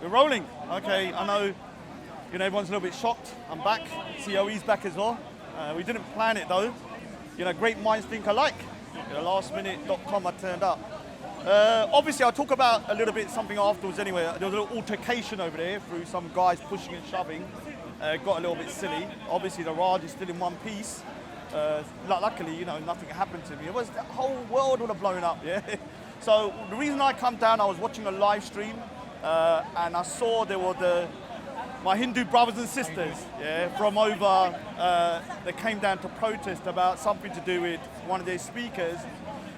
We're rolling. Okay, I know, everyone's a little bit shocked. I'm back. COE's back as well. We didn't plan it though. Great minds think alike. Lastminute.com I turned up. Obviously, I'll talk about a little bit something afterwards anyway. There was a little altercation over there through some guys pushing and shoving. Got a little bit silly. Obviously, the Raj is still in one piece. Luckily, nothing happened to me. The whole world would have blown up, yeah? So the reason I come down, I was watching a live stream and I saw there were my Hindu brothers and sisters, yeah, from over, they came down to protest about something to do with one of their speakers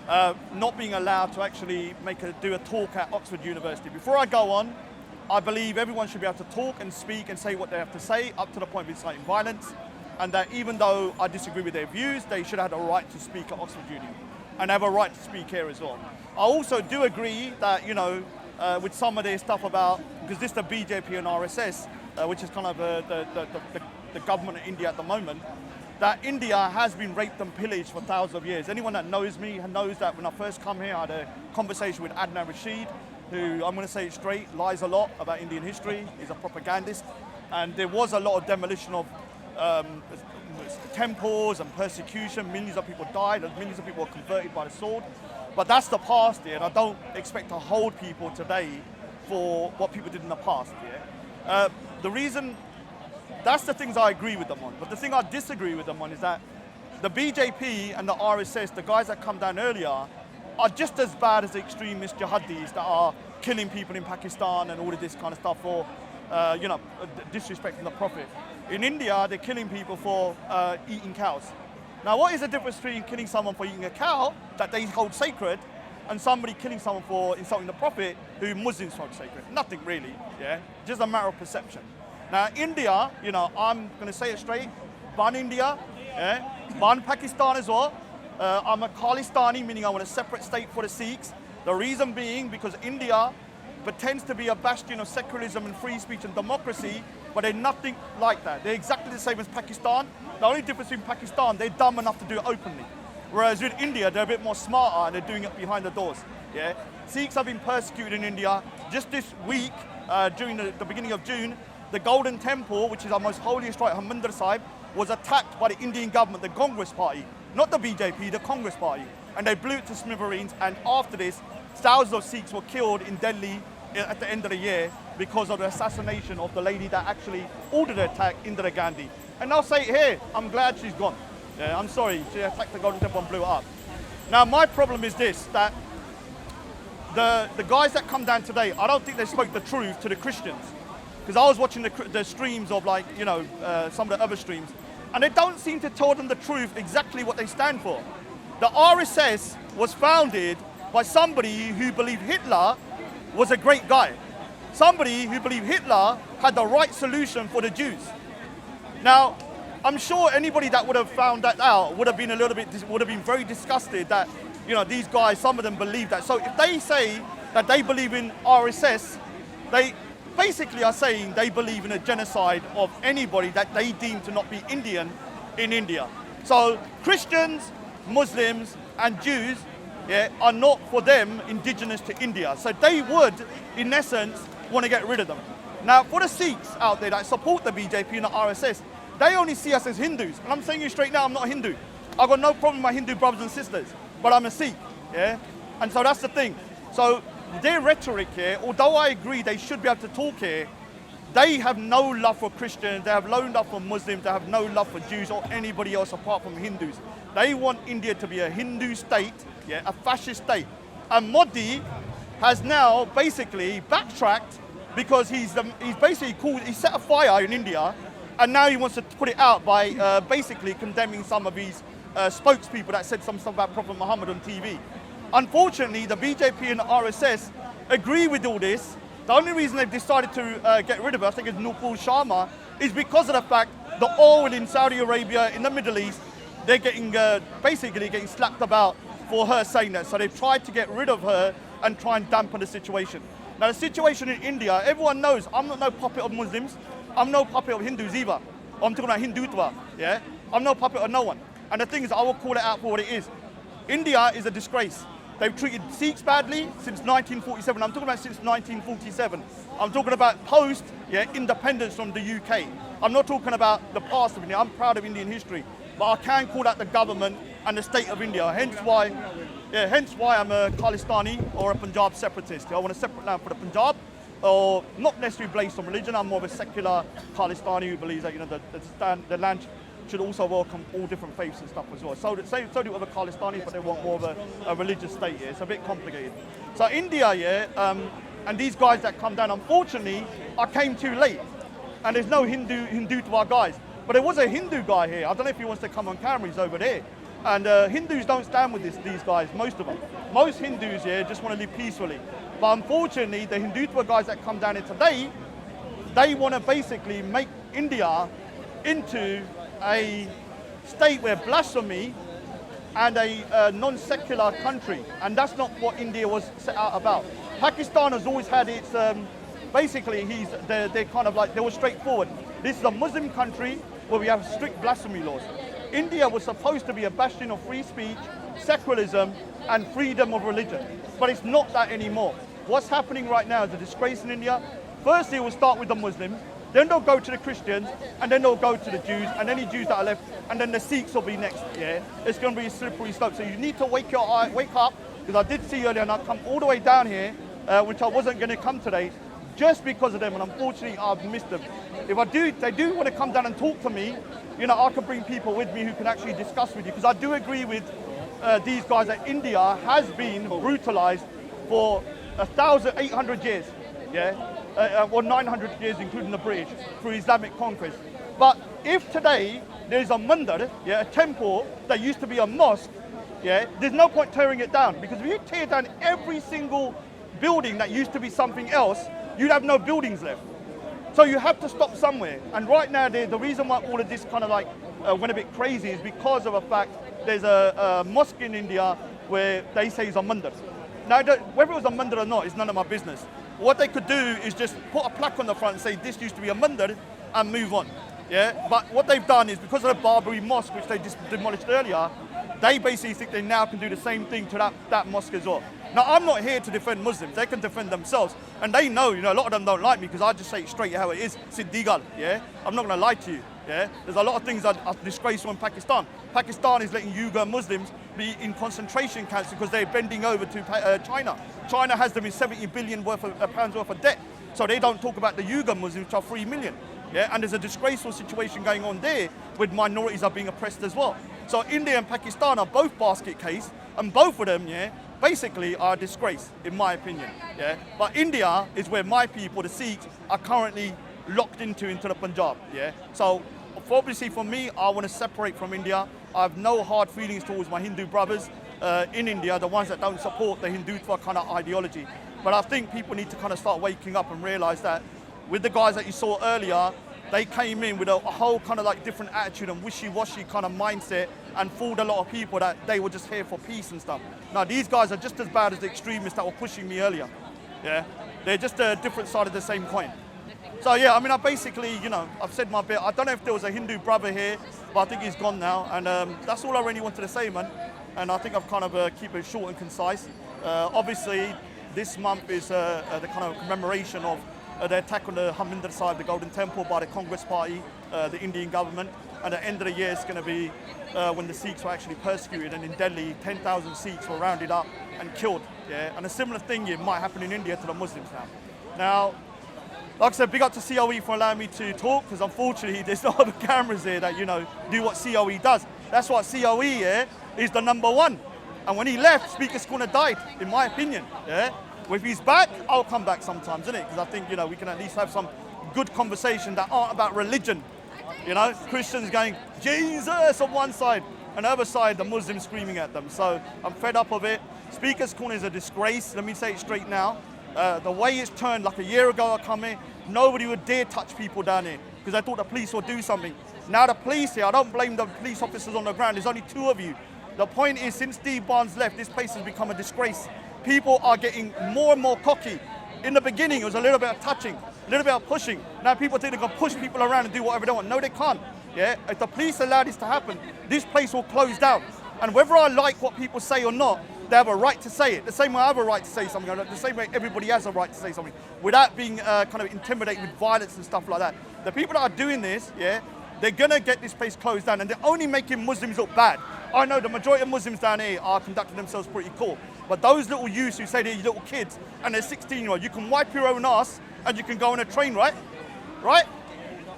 not being allowed to actually do a talk at Oxford University. Before I go on, I believe everyone should be able to talk and speak and say what they have to say, up to the point of inciting violence, and that even though I disagree with their views, they should have the right to speak at Oxford Uni and have a right to speak here as well. I also do agree that, with some of their stuff about, because this is the BJP and RSS, which is kind of the government of India at the moment, that India has been raped and pillaged for thousands of years. Anyone that knows me knows that when I first come here, I had a conversation with Adnan Rashid, who, I'm going to say it straight, lies a lot about Indian history. He's a propagandist. And there was a lot of demolition of temples and persecution. Millions of people died and millions of people were converted by the sword. But that's the past here, and I don't expect to hold people today for what people did in the past. Yeah? The reason, that's the things I agree with them on. But the thing I disagree with them on is that the BJP and the RSS, the guys that come down earlier, are just as bad as the extremist jihadis that are killing people in Pakistan and all of this kind of stuff for, disrespecting the Prophet. In India, they're killing people for eating cows. Now, what is the difference between killing someone for eating a cow that they hold sacred and somebody killing someone for insulting the Prophet who Muslims hold sacred? Nothing really, yeah? Just a matter of perception. Now, India, I'm going to say it straight, ban India, yeah? Ban Pakistan as well. I'm a Khalistani, meaning I want a separate state for the Sikhs. The reason being because India pretends to be a bastion of secularism and free speech and democracy, but they're nothing like that. They're exactly the same as Pakistan. The only difference between Pakistan, they're dumb enough to do it openly. Whereas with India, they're a bit more smarter and they're doing it behind the doors. Yeah? Sikhs have been persecuted in India. Just this week, during the beginning of June, the Golden Temple, which is our most holiest right, Harmandir Sahib, was attacked by the Indian government, the Congress Party, not the BJP, the Congress Party. And they blew it to smithereens, and after this, thousands of Sikhs were killed in Delhi at the end of the year because of the assassination of the lady that actually ordered the attack, Indira Gandhi. And I'll say it here, I'm glad she's gone. Yeah, I'm sorry, she attacked the Golden Temple and blew it up. Now, my problem is this, that the guys that come down today, I don't think they spoke the truth to the Christians. Because I was watching the streams of some of the other streams, and they don't seem to tell them the truth, exactly what they stand for. The RSS was founded by somebody who believed Hitler was a great guy. Somebody who believed Hitler had the right solution for the Jews. Now, I'm sure anybody that would have found that out would have been very disgusted that, these guys, some of them believe that. So if they say that they believe in RSS, they basically are saying they believe in a genocide of anybody that they deem to not be Indian in India. So Christians, Muslims, and Jews, are not, for them, indigenous to India. So they would, in essence, want to get rid of them. Now, for the Sikhs out there that support the BJP and the RSS, they only see us as Hindus. And I'm saying you straight now, I'm not a Hindu. I've got no problem with my Hindu brothers and sisters, but I'm a Sikh, yeah? And so that's the thing. So their rhetoric here, although I agree they should be able to talk here, they have no love for Christians, they have no love for Muslims, they have no love for Jews or anybody else apart from Hindus. They want India to be a Hindu state, yeah, a fascist state. And Modi has now basically backtracked because he set a fire in India, and now he wants to put it out by basically condemning some of these spokespeople that said some stuff about Prophet Muhammad on TV. Unfortunately, the BJP and the RSS agree with all this. The only reason they've decided to get rid of it, I think it's Nupur Sharma, is because of the fact the oil in Saudi Arabia, in the Middle East, they're getting basically getting slapped about for her saying that. So they've tried to get rid of her and try and dampen the situation. Now the situation in India, everyone knows I'm not no puppet of Muslims. I'm no puppet of Hindus either. I'm talking about Hindutva, yeah? I'm no puppet of no one. And the thing is, I will call it out for what it is. India is a disgrace. They've treated Sikhs badly since 1947. I'm talking about since 1947. I'm talking about post-independence from the UK. I'm not talking about the past of India. I'm proud of Indian history, but I can call out the government and the state of India. Hence why I'm a Khalistani or a Punjab separatist. I want a separate land for the Punjab, or not necessarily based on religion. I'm more of a secular Khalistani who believes that the land should also welcome all different faiths and stuff as well. So do other Khalistanis, but they want more of a religious state here. It's a bit complicated. So India, and these guys that come down, unfortunately, I came too late. And there's no Hindu to our guys. But there was a Hindu guy here. I don't know if he wants to come on camera, he's over there. And Hindus don't stand with these guys, most of them. Most Hindus here just want to live peacefully. But unfortunately, the Hindutva guys that come down here today, they want to basically make India into a state where blasphemy and a non-secular country, and that's not what India was set out about. Pakistan has always had its, basically they're kind of like, they were straightforward. This is a Muslim country where we have strict blasphemy laws. India was supposed to be a bastion of free speech, secularism, and freedom of religion, but it's not that anymore. What's happening right now is a disgrace in India. Firstly, it will start with the Muslims, then they'll go to the Christians, and then they'll go to the Jews, and any Jews that are left, and then the Sikhs will be next. Yeah, it's going to be a slippery slope. So you need to wake up, because I did see earlier, and I come all the way down here, which I wasn't going to come today, just because of them, and unfortunately I've missed them. If they do want to come down and talk to me, I can bring people with me who can actually discuss with you, because I do agree with these guys that India has been brutalized for 1,800 years. Yeah. Or 900 years, including the British, through Islamic conquest. But if today there's a mandir, a temple that used to be a mosque, there's no point tearing it down, because if you tear down every single building that used to be something else, you'd have no buildings left. So you have to stop somewhere. And right now, the reason why all of this kind of like went a bit crazy is because of the fact there's a mosque in India where they say is a mandir. Now, whether it was a mandir or not is none of my business. What they could do is just put a plaque on the front and say this used to be a mandir and move on. Yeah. But what they've done is, because of the Barbary mosque, which they just demolished earlier, they basically think they now can do the same thing to that mosque as well. Now, I'm not here to defend Muslims. They can defend themselves. And they know, a lot of them don't like me because I just say it straight how it is. Siddigal, yeah? I'm not going to lie to you, yeah? There's a lot of things that are disgraceful in Pakistan. Pakistan is letting Uyghur Muslims be in concentration camps because they're bending over to China. China has them in 70 billion pounds worth of debt. So they don't talk about the Uyghur Muslims, which are 3 million. Yeah? And there's a disgraceful situation going on there with minorities are being oppressed as well. So India and Pakistan are both basket case, and both of them, basically are a disgrace, in my opinion. Yeah? But India is where my people, the Sikhs, are currently locked into the Punjab. Yeah? So obviously for me, I want to separate from India. I have no hard feelings towards my Hindu brothers in India, the ones that don't support the Hindutva kind of ideology. But I think people need to kind of start waking up and realize that with the guys that you saw earlier, they came in with a whole kind of like different attitude and wishy-washy kind of mindset and fooled a lot of people that they were just here for peace and stuff. Now, these guys are just as bad as the extremists that were pushing me earlier. Yeah, they're just a different side of the same coin. So yeah, I mean, I basically, I've said my bit. I don't know if there was a Hindu brother here, but I think he's gone now. And that's all I really wanted to say, man. And I think I've kind of keep it short and concise. Obviously, this month is the kind of commemoration of the attack on the Harmandir Sahib, the Golden Temple, by the Congress Party, the Indian government. And at the end of the year, it's going to be when the Sikhs were actually persecuted. And in Delhi, 10,000 Sikhs were rounded up and killed. Yeah? And a similar thing here might happen in India to the Muslims now. Now, like I said, big up to COE for allowing me to talk, because unfortunately there's no other cameras here that, do what COE does. That's what COE is the number one. And when he left, Speaker's Corner died, in my opinion. Yeah? If he's back, I'll come back sometimes, innit? Because I think, we can at least have some good conversation that aren't about religion. Christians going, Jesus on one side, and the other side, the Muslims screaming at them. So I'm fed up of it. Speaker's Corner is a disgrace. Let me say it straight now. The way it's turned, like a year ago I come here, nobody would dare touch people down here because I thought the police would do something. Now the police here, I don't blame the police officers on the ground. There's only 2 of you. The point is, since Steve Barnes left, this place has become a disgrace. People are getting more and more cocky. In the beginning, it was a little bit of touching, a little bit of pushing. Now people think they can push people around and do whatever they want. No, they can't. Yeah? If the police allow this to happen, this place will close down. And whether I like what people say or not, they have a right to say it. The same way I have a right to say something, the same way everybody has a right to say something, without being kind of intimidated with violence and stuff like that. The people that are doing this, yeah, they're gonna get this place closed down, and they're only making Muslims look bad. I know the majority of Muslims down here are conducting themselves pretty cool, but those little youths who say they're little kids and they're 16-year-old, you can wipe your own ass and you can go on a train, right? Right?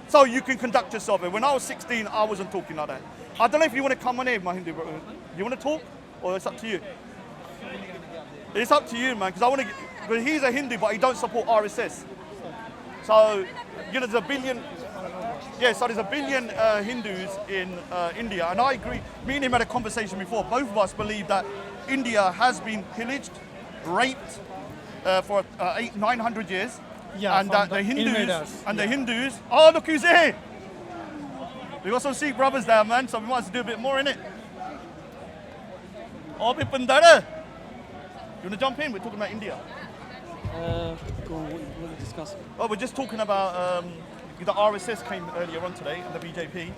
So you can conduct yourself. When I was 16, I wasn't talking like that. I don't know if you want to come on here, my Hindu brother. You want to talk, or it's up to you? It's up to you, man, because I want to. But he's a Hindu, but he don't support RSS. So, you know, there's a billion. Yeah, so there's a billion Hindus in India, and I agree. Me and him had a conversation before. Both of us believe that India has been pillaged, raped for 900 years, Yeah, and that from the Hindus invaders. and the Hindus. Oh, look who's here! We got some Sikh brothers there, man. So we might have to do a bit more in it. Oh, Bipandara. You want to jump in? We're talking about India. Go on, what are you discussing? Oh, we're just talking about the RSS came earlier on today, and the BJP,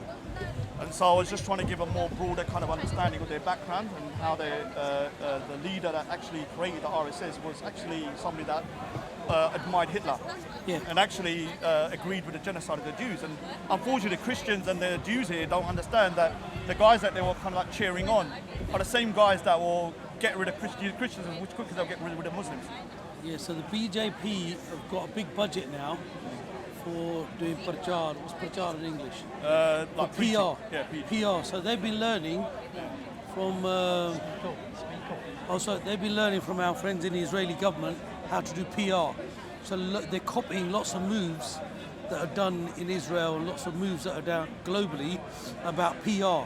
and so I was just trying to give a more broader kind of understanding of their background and how the leader that actually created the RSS was actually somebody that admired Hitler, Yeah. and actually agreed with the genocide of the Jews. And unfortunately, the Christians and the Jews here don't understand that the guys that they were kind of like cheering on are the same guys that will get rid of Christians as quick as they'll get rid of Muslims. Yeah, so the BJP have got a big budget now for doing prachar. What's prachar in English? Like PR. preaching. Yeah, preaching. PR. So they've been learning from. They've been learning from our friends in the Israeli government how to do PR. So they're copying lots of moves that are done in Israel, and lots of moves that are done globally about PR.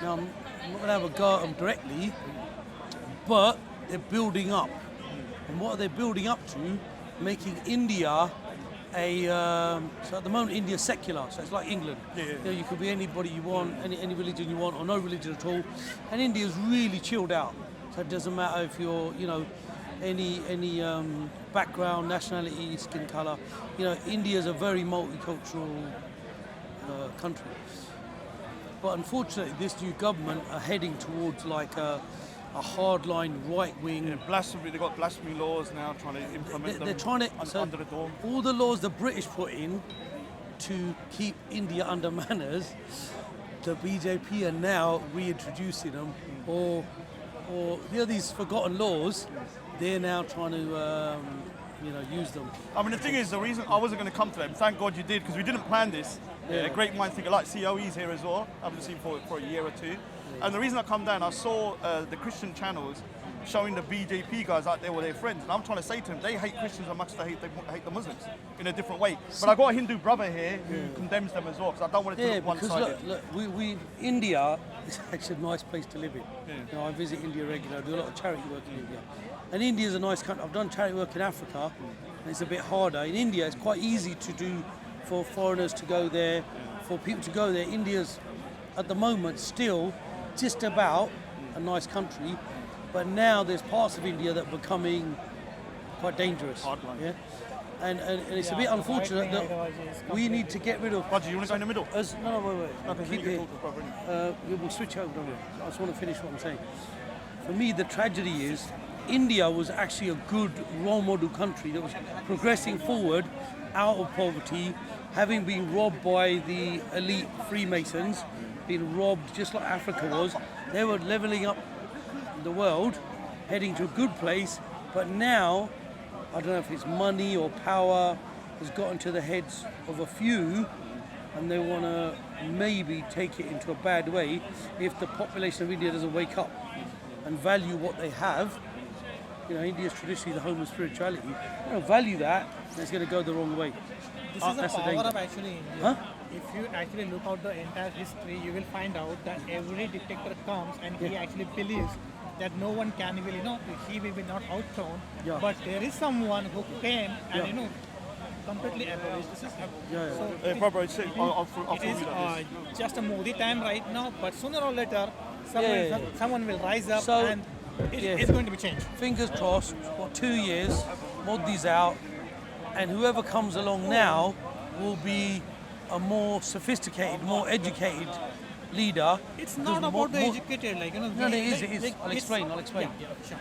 Now, I'm not going to have a go at them directly, but they're building up. And what are they building up to? Making India so at the moment India's secular, so it's like England. Yeah. You know, you could be anybody you want, any religion you want, or no religion at all. And India's really chilled out. So it doesn't matter if you're, you know, any background, nationality, skin color. You know, India's a very multicultural country. But unfortunately, this new government are heading towards like a hardline right-wing. Yeah, blasphemy. They've got blasphemy laws now, trying to implement They're trying to under the door. All the laws the British put in to keep India under manners, the BJP are now reintroducing them, or you know, these forgotten laws. They're now trying to use them. I mean, the thing is, the reason I wasn't going to come to them, thank God you did, because we didn't plan this. Yeah. Great minds think alike. COE's here as well. I haven't seen for a year or two. Yeah. And the reason I come down, I saw the Christian channels showing the BJP guys out there with their friends. And I'm trying to say to them, they hate Christians as much as they hate the Muslims in a different way. But I got a Hindu brother here who condemns them as well, because I don't want it to look one-sided. Look, India is actually a nice place to live in. Yeah. You know, I visit India regularly. I do a lot of charity work in India. And India is a nice country. I've done charity work in Africa, and it's a bit harder. In India, it's quite easy to do for foreigners to go there, for people to go there. India's, at the moment, still just about a nice country, but now there's parts of India that are becoming quite dangerous. Hardline. Yeah? And it's a bit unfortunate that we need to get rid of... Roger, you want to go in the middle? No, wait. Okay, Keep it. We'll switch over on it. I just want to finish what I'm saying. For me, the tragedy is India was actually a good role model country that was progressing forward out of poverty, having been robbed by the elite Freemasons, being robbed just like Africa was. They were leveling up the world, heading to a good place, but now, I don't know if it's money or power has gotten to the heads of a few, and they want to maybe take it into a bad way if the population of India doesn't wake up and value what they have. You know, India is traditionally the home of spirituality. You don't value that, and it's going to go the wrong way. This is the That's the power danger. of actually India. Huh? If you actually look out the entire history, you will find out that every dictator comes and he actually believes that no one can will, he will be not outthrown. Yeah. But there is someone who came and, Yeah. Completely abolished the system. Yeah. So Hey, brother, I'll it is just a Modi time right now, but sooner or later, someone will rise up So, and it's going to be changed. Fingers crossed, 2 years, Modi's out, and whoever comes along now will be a more sophisticated, more educated leader. It's because not more- about the more- educated, like, No, it is. I'll explain. Yeah, sure.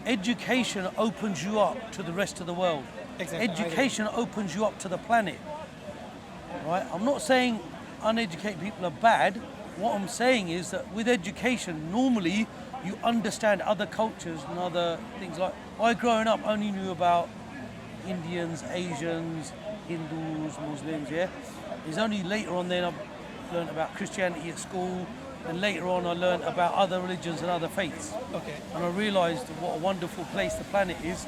Education opens you up to the rest of the world. Exactly, I agree. Education opens you up to the planet. Right? I'm not saying uneducated people are bad. What I'm saying is that with education, normally you understand other cultures and other things. Like I, growing up, only knew about Indians, Asians, Hindus, Muslims. Yeah, it's only later on then I've learned about Christianity at school, and later on I learned about other religions and other faiths. Okay. And I realised what a wonderful place the planet is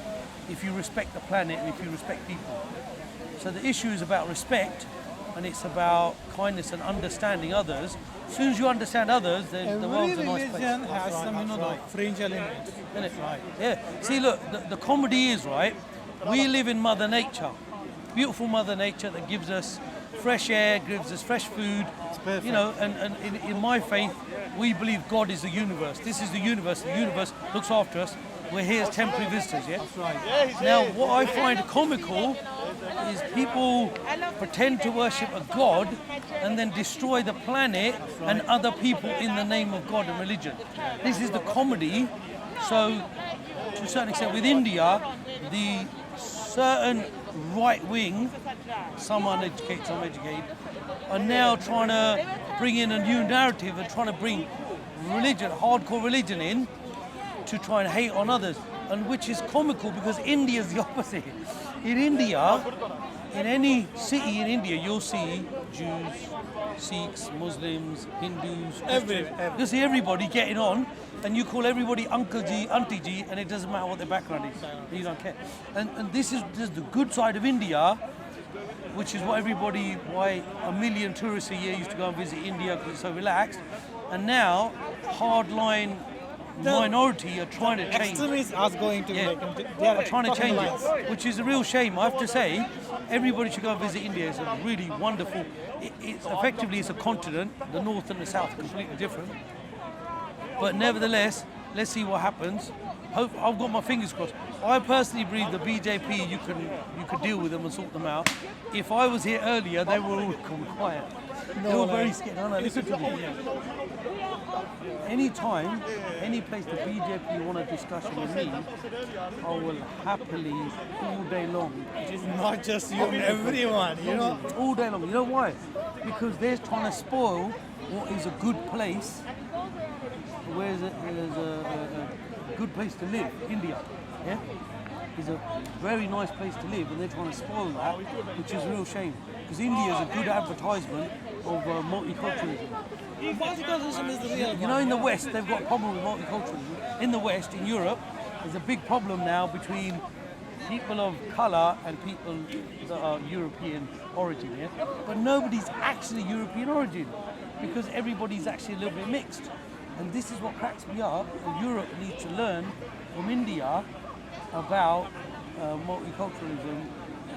if you respect the planet and if you respect people. So the issue is about respect, and it's about kindness and understanding others. As soon as you understand others, then the Every world's a nice religion place. has some, like fringe elements. Isn't it? Yeah. See, look, the comedy is, right, we live in Mother Nature. Beautiful Mother Nature that gives us fresh air, gives us fresh food. You know, and in my faith, we believe God is the universe. This is the universe. The universe looks after us. We're here as temporary visitors, yeah? That's right. Now, what I find comical is people pretend to worship a god and then destroy the planet and other people in the name of God and religion. This is the comedy. So, to a certain extent, with India, the certain right wing, some uneducated, some educated, are now trying to bring in a new narrative and trying to bring religion, hardcore religion in to try and hate on others, and which is comical because India is the opposite. In India, in any city in India, you'll see Jews, Sikhs, Muslims, Hindus, Christians. You'll see everybody getting on, and you call everybody Uncle G, Auntie G, and it doesn't matter what their background is. You don't care. And this is the good side of India, which is why a million tourists a year used to go and visit India because it's so relaxed. And now, hardline minority are trying to change. Extremists are going to They are trying to change it, which is a real shame. I have to say, everybody should go and visit India. It's a really wonderful. It's effectively it's a continent. The north and the south are completely different. But nevertheless, let's see what happens. I've got my fingers crossed. I personally believe the BJP, you could deal with them and sort them out. If I was here earlier, they were all quiet. They were very scared. No, listen to me. Anytime, any place the BJP want a discussion with me, I will happily, all day long. It is not just you, everyone, you know. All day long. You know why? Because they're trying to spoil what is a good place, where there's a good place to live, India. Yeah? It's a very nice place to live, and they're trying to spoil that, which is a real shame. Because India is a good advertisement of multiculturalism. Multiculturalism is the real You know, in the West, they've got a problem with multiculturalism. In the West, in Europe, there's a big problem now between people of colour and people that are European origin, yeah? But nobody's actually European origin, because everybody's actually a little bit mixed. And this is what cracks me up, and Europe needs to learn from India about multiculturalism.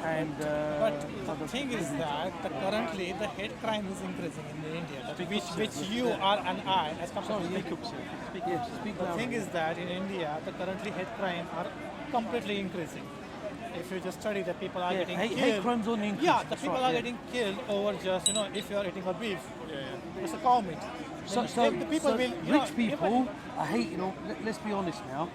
And but the thing is that currently the hate crime is increasing in India, which you are and I, as compared to the thing is that in India, the currently hate crime are completely increasing. If you just study that people are getting killed. Hate crimes on the increase. Yeah, the people are getting killed over just, if you are eating a beef, it's a cow meat. So the people will, rich people are hating on, let's be honest now,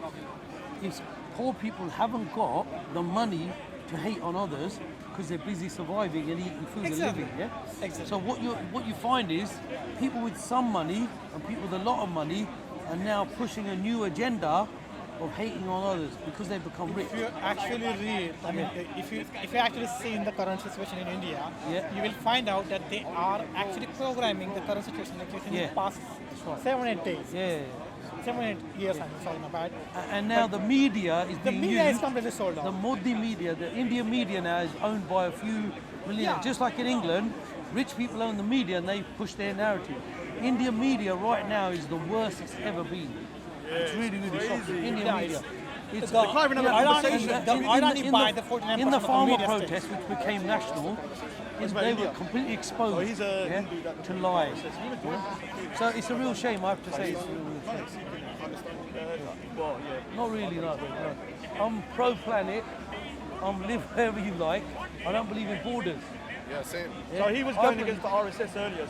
if poor people haven't got the money to hate on others because they're busy surviving and eating food and living, yeah? Exactly. So what you find is people with some money and people with a lot of money are now pushing a new agenda of hating on others because they've become rich. If you actually read, if you actually see in the current situation in India, you will find out that they are actually programming the current situation in the past 7-8 days. Yeah. 7-8 years, I'm talking about. And now the media is being media used. is completely sold out. The Modi media, the Indian media now is owned by a few million. Just like in England, rich people own the media and they push their narrative. Indian media right now is the worst it's ever been. It's really, really shocking. Indian media. It's the irony by the 49% in the of the farmer media protest, states. which became national, they were completely exposed to lies. So it's a real shame, I have to say. It's a real shame. Not really, no. I'm pro-planet. I'm live wherever you like. I don't believe in borders. Yeah, same. Yeah? So he was I going believe- against the RSS earlier.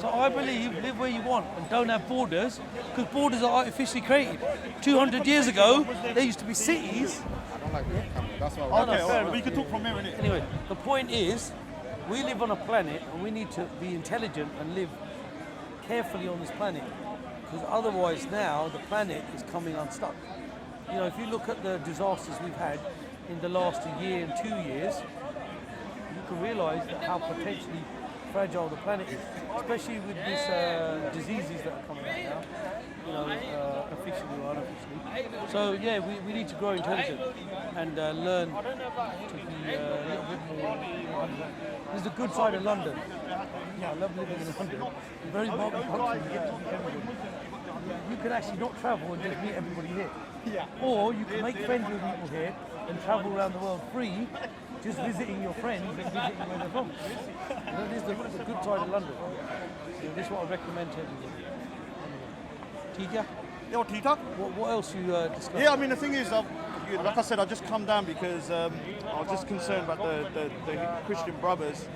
So I believe live where you want and don't have borders, because borders are artificially created. 200 years ago, there used to be cities. I don't like being camera. That's why. no, Okay, fair well, enough. we can talk from here, innit? Anyway, the point is, we live on a planet and we need to be intelligent and live carefully on this planet, because otherwise now the planet is coming unstuck. You know, if you look at the disasters we've had in the last year and 2 years, you can realise that how potentially fragile the planet is, especially with these diseases that are coming out now, you know, officially or unofficially. So yeah, we need to grow intelligent and learn to be a little bit more. This is the good side of London. Yeah, I love living in London. It's very multicultural. You get to meet everybody. You can actually not travel and just meet everybody here. Yeah. Or you can make friends with people here and travel around the world free, just visiting your friends and visiting where they're from. That is the good side of London. So this is what I recommend to everybody. Tija, Yeah, what, Tita? what else you discussed? Yeah, I mean, the thing is, like I said, I just come down because I was just concerned about the Christian brothers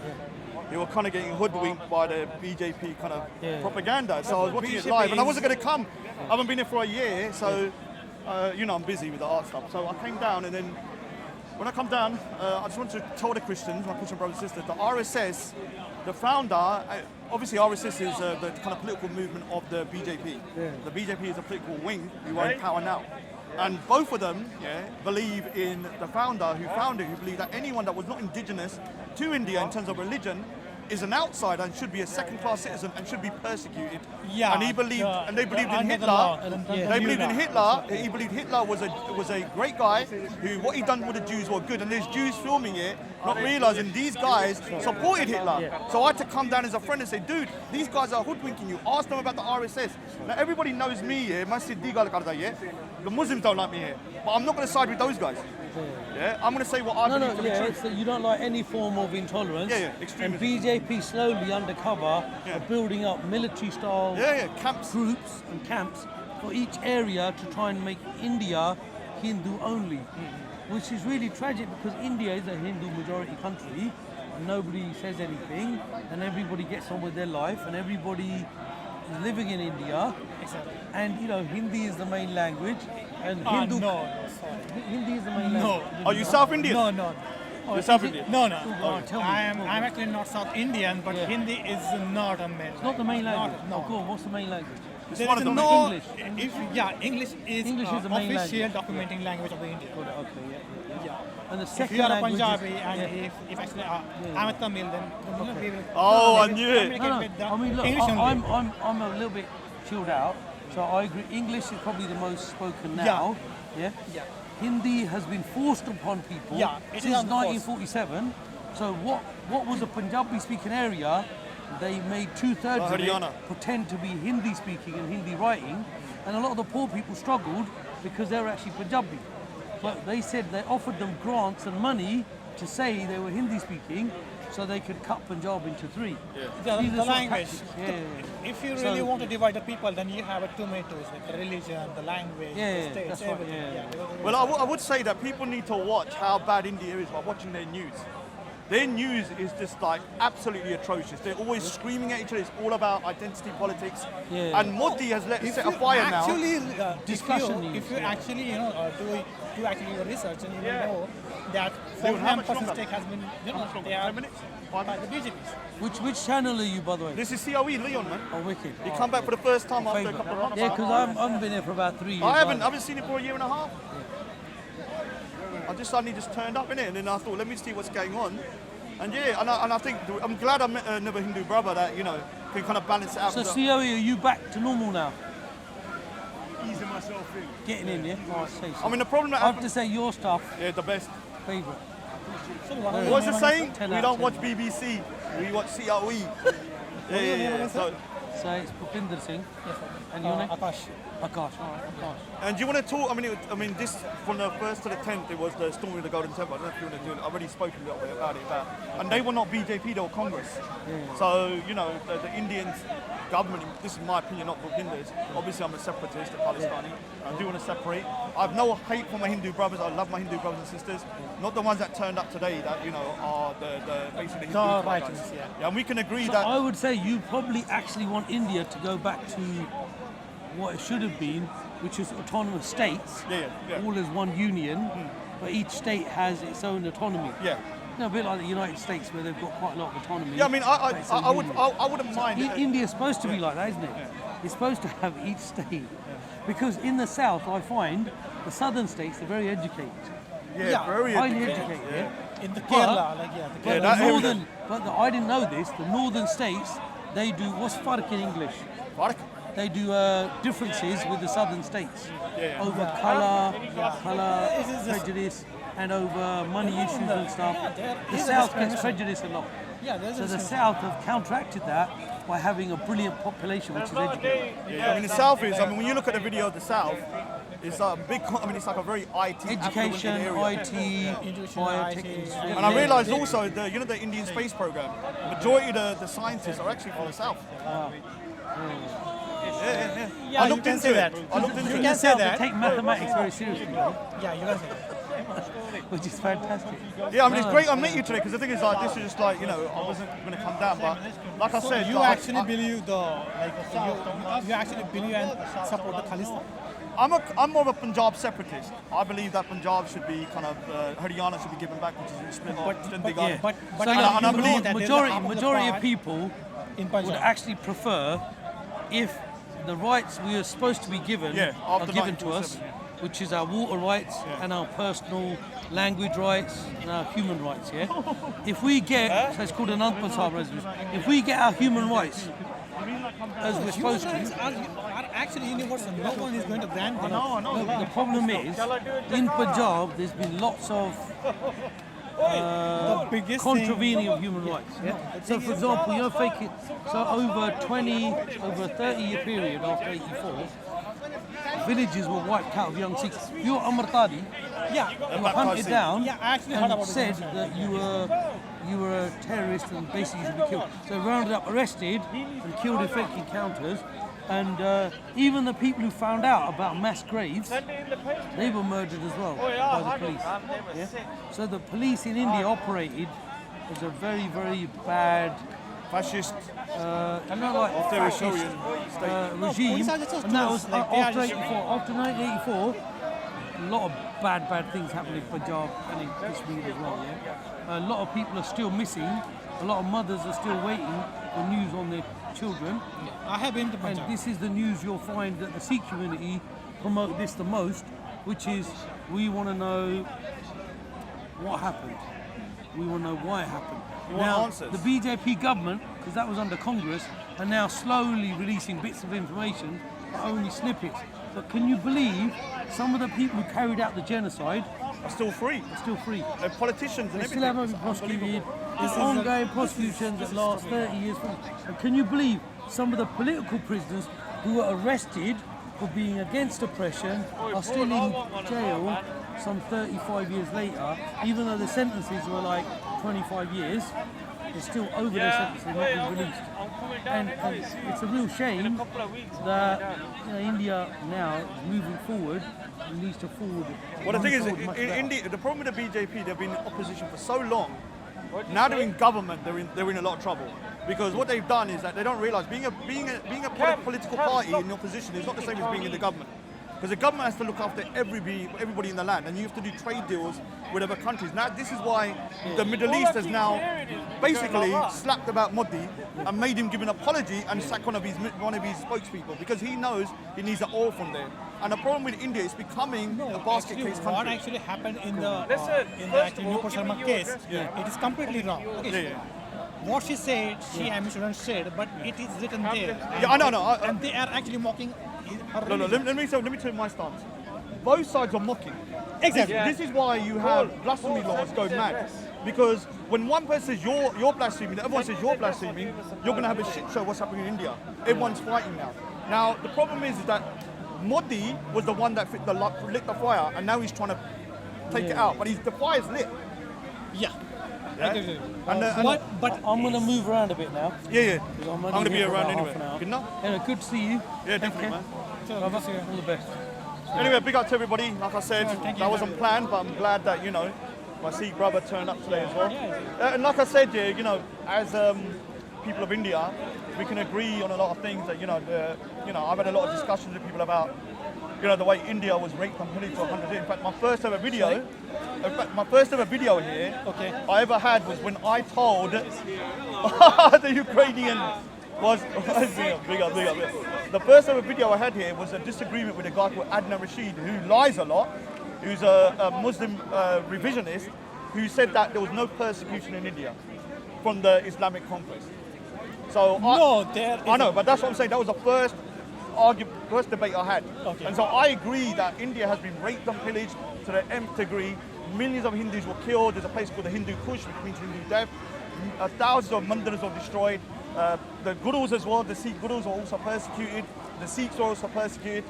who were kind of getting hoodwinked by the BJP kind of propaganda. So I was watching it live, and I wasn't going to come. I haven't been here for a year, so, you know, I'm busy with the art stuff. So I came down, and then when I come down, I just want to tell the Christians, my Christian brothers and sisters, the RSS, the founder, obviously RSS is the kind of political movement of the BJP. The BJP is a political wing who are in power now. And both of them believe in the founder who founded, who believed that anyone that was not indigenous to India in terms of religion is an outsider and should be a second-class citizen and should be persecuted. Yeah, and he believed, and they believed in under the Hitler. law. They believed in Hitler. He believed Hitler was a great guy who what he done with the Jews were good. And there's Jews filming it, not realizing these guys supported Hitler. So I had to come down as a friend and say, dude, these guys are hoodwinking you. Ask them about the RSS. Now everybody knows me here. The Muslims don't like me here, but I'm not going to side with those guys. Yeah, I'm going to say what I believe to be true. So you don't like any form of intolerance. Yeah, extremism. And BJP slowly undercover are building up military-style Camps. groups and camps for each area to try and make India Hindu only, which is really tragic because India is a Hindu majority country and nobody says anything and everybody gets on with their life and everybody is living in India. Exactly. And you know, Hindi is the main language and No, sorry. Hindi is the main No. language. Are you South Indian? No. You're South Indian? No. Tell me. I'm actually not South Indian, but Hindi is not a main. It's not the main language. No. Oh, cool. What's the main language? It's There one is of them. no English. English is English is the main official language. documenting language of the India. Okay, yeah. And the If second you are a language Punjabi is, and if actually I'm a Tamil, then we will Oh, I we will knew it. communicate with the I mean, look, English only. I'm a little bit chilled out, so I agree. English is probably the most spoken now. Yeah. Hindi has been forced upon people it is since unforced. 1947. So what was a Punjabi-speaking area? They made 2/3 of it Haryana. pretend to be Hindi-speaking and Hindi writing, and a lot of the poor people struggled because they were actually Punjabi. But they said they offered them grants and money to say they were Hindi-speaking, so they could cut Punjab into three. These The are sort of language. tactics. Yeah. If you So- really want to divide the people, then you have two main tools, like the religion, the language, Yeah, the states, that's right, everything. yeah. Well, I would say that people need to watch how bad India is by watching their news. Their news is just like absolutely atrocious. They're always screaming at each other. It's all about identity politics. Yeah. And Modi has If set a you fire now. actually, Discussion if news, you actually, do actually your research, and you will know that Leon, how 49% much longer? stake has been, they 10 are minutes? by the BJPs. Which channel are you, by the way? This is COE, Leon, man. Oh, wicked. You come back for the first time after a couple of months. Yeah, because I haven't been there for about 3 years. I haven't seen it for a year and a half. I just suddenly just turned up in it, and then I thought, let me see what's going on. And yeah, and I think I'm glad I met another Hindu brother that can kind of balance it out. So COE, are you back to normal now? Easing myself in. Getting in, yeah? Oh, I say so. I mean, the problem that I have happened, to say your stuff, yeah, the best. favourite. What's the saying? 10 We out don't of watch 10. BBC, we watch COE. Yeah. So, So it's Pupinder Singh. And your name? Akash. Akash, all right, Akash. And do you want to talk? I mean, this from the 1st to the 10th, it was the storming of the Golden Temple. I don't know if you want to do it. I've already spoken a little bit about it. And they were not BJP, they were Congress. So, you know, the Indian government, this is my opinion, not for Hindus. Obviously, I'm a separatist, a Khalistani. I do want to separate. I have no hate for my Hindu brothers. I love my Hindu brothers and sisters. Not the ones that turned up today that, you know, are the basically Hindu guys. Yeah, and we can agree So that. I would say you probably actually want India to go back to what it should have been, which is autonomous states, Yeah. all as one union, but each state has its own autonomy. Yeah. You know, a bit like the United States, where they've got quite a lot of autonomy. Yeah, I mean, but it's a I union. wouldn't mind. India's supposed to be like that, isn't it? It's supposed to have each state. Because in the south, I find the southern states are very educated, Yeah, very highly educated. educated. In the Kerala, like the But Yeah, the that area- northern, I didn't know this. The northern states, they do what's fark in English? They do differences with the southern states over colour, prejudice, and over money issues and stuff. The south gets prejudiced a lot. So the south have counteracted that by having a brilliant population which is educated. Yeah, I mean, the South is. I mean, when you look at the video of the South, it's a big. I mean, it's like a very IT Education, affluent area. IT, biotech industry. And I realised also the the Indian space program. Majority of the scientists are actually from the South. Yeah, I looked you can into say it. that. I looked into You it. can say They that. take mathematics very seriously, Yeah, you can say that. which is fantastic. Yeah, I mean, it's great I met you today because the thing is, like, this is just like, you know, I wasn't going to come down, but like I said, You like, actually believe you actually believe and support the Khalistan. I'm more of a Punjab separatist. I believe that Punjab should be kind of Haryana should be given back, which is split off Chandigarh. Yeah. But So I and I believe believe that there's a half majority the of people in would Punjab. actually prefer if the rights we are supposed to be given Yeah, are after given to us, 1947, which is our water rights and our personal language rights and our human rights. Yeah, if we get, so it's called an Anpasar resolution. If we get our human rights as we're supposed to, are actually universal. No one is going to grant them. the problem is in Punjab there's been lots of The biggest thing. contravening of human rights. Yeah? So, for example, you know, fake it. So, over a 30-year period after '84, villages were wiped out of young Sikhs. You were Amrtadi, Yeah, you were hunted down Yeah, I actually heard and about said it. that you were a terrorist and basically you should be killed. So, rounded up, arrested, and killed in fake encounters. And even the people who found out about mass graves, they were murdered as well by the police. Yeah? So the police in India operated as a very, very bad, Fascist. fascist regime. police are just And that was like, they are after just- 84. After 1984, a lot of bad things happened in Punjab and in Kashmir as well. Yeah? A lot of people are still missing. A lot of mothers are still waiting for news on their children. I have been to And Punjab. this is the news you'll find that the Sikh community promote this the most, which is we want to know what happened. We want to know why it happened. want Now, answers. the BJP government, because that was under Congress, are now slowly releasing bits of information, but only snippets. But can you believe some of the people who carried out the genocide Are still free. are still free? They're politicians and They still everything. haven't been prosecuted. There's This is ongoing prosecutions that last 30 years. And can you believe some of the political prisoners who were arrested for being against oppression are still in jail some 35 years later, even though the sentences were like 25 years? They're still over their sentences, not been released. And it's a real shame that India now is moving forward and needs to forward. Well, the thing is, forward much in better. India, the problem with the BJP, they've been in opposition for so long. Now they're in government, they're in a lot of trouble. Because what they've done is that they don't realise being a political party in the opposition is not the same as being in the government. Because the government has to look after everybody in the land, and you have to do trade deals with other countries. Now, this is why the Middle East has now basically slapped about Modi and made him give an apology and sack one of his spokespeople, because he knows he needs the oil from there. And the problem with India is becoming a basket Actually, case what country. actually happened in the actually Nupur Sharma case, it is completely wrong. Okay. What she said, I mean, shouldn't said, but it is written there. Yeah, I know. And they are actually mocking her No, religion. let me tell you my stance. Both sides are mocking. Exactly. This is why you have blasphemy laws go mad. Because when one person says you're blaspheming, the other one says you're blaspheming, you're going to have a shit show what's happening in India. Everyone's fighting now. Now, the problem is that Modi was the one that lit the fire, and now he's trying to take it out. But the fire's lit. Yeah. Yeah? But I'm going to move around a bit now. Yeah. 'Cause I'm only going to be here for around about anyway. half an hour. Good enough? Anyway, good to see you. Yeah, definitely, man. All the best. Anyway, big up to everybody. Like I said, thank you. that wasn't planned, but I'm glad that, my Sikh brother turned up today as well. And like I said, as people of India, we can agree on a lot of things that, I've had a lot of discussions with people about, the way India was raped and pillaged for 100 years. In fact, my first ever video here I ever had was when I told the Ukrainian was big up. The first ever video I had here was a disagreement with a guy called Adnan Rashid, who lies a lot, who's a Muslim revisionist, who said that there was no persecution in India from the Islamic conquest. So I know, but that's what I'm saying. That was the first debate I had. Okay. And so I agree that India has been raped and pillaged to the nth degree. Millions of Hindus were killed. There's a place called the Hindu Kush, which means Hindu death. Thousands of mandirs were destroyed. The gurus as well, the Sikh gurus were also persecuted. The Sikhs were also persecuted.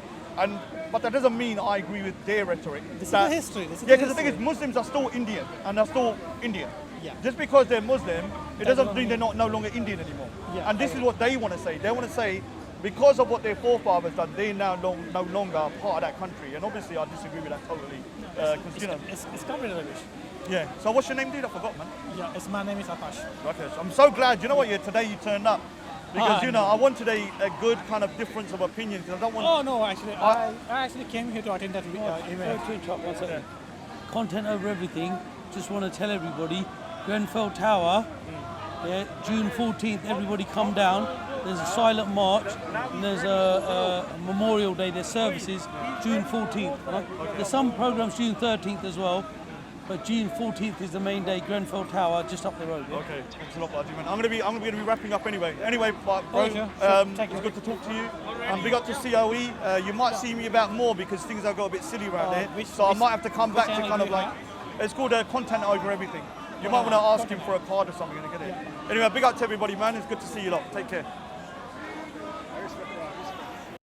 But that doesn't mean I agree with their rhetoric. This is the history. Because the thing is, Muslims are still Indian, and they're still Indian. Yeah. Just because they're Muslim, it doesn't mean they're no longer Indian anymore. Yeah, And this is what they want to say. They want to say, because of what their forefathers done, they're now no longer part of that country. And obviously, I disagree with that totally. It's completely rubbish. Yeah. So what's your name, dude? I forgot, man. Yeah, my name is Akash. Okay. So I'm so glad. You know what? Today you turned up. Because, I wanted a good kind of difference of opinion. Because I don't want... Oh, no, actually, I actually came here to attend that event. Sorry to interrupt 1 second. Content over everything. Just want to tell everybody, Grenfell Tower, June 14th, everybody come down. There's a silent march, and there's a Memorial Day, there's services, June 14th. Right? There's some programs June 13th as well, but June 14th is the main day, Grenfell Tower, just up the road. Yeah? Okay, thanks a lot, Baji, man. I'm gonna be wrapping up anyway. Anyway, bro, it's good to talk to you. Big up to COE. You might see me about more because things have got a bit silly around there. So I might have to come back to kind of like, it's called Content Over Everything. You might want to ask him for a card or something and get it. Anyway, big up to everybody, man. It's good to see you lot. Take care.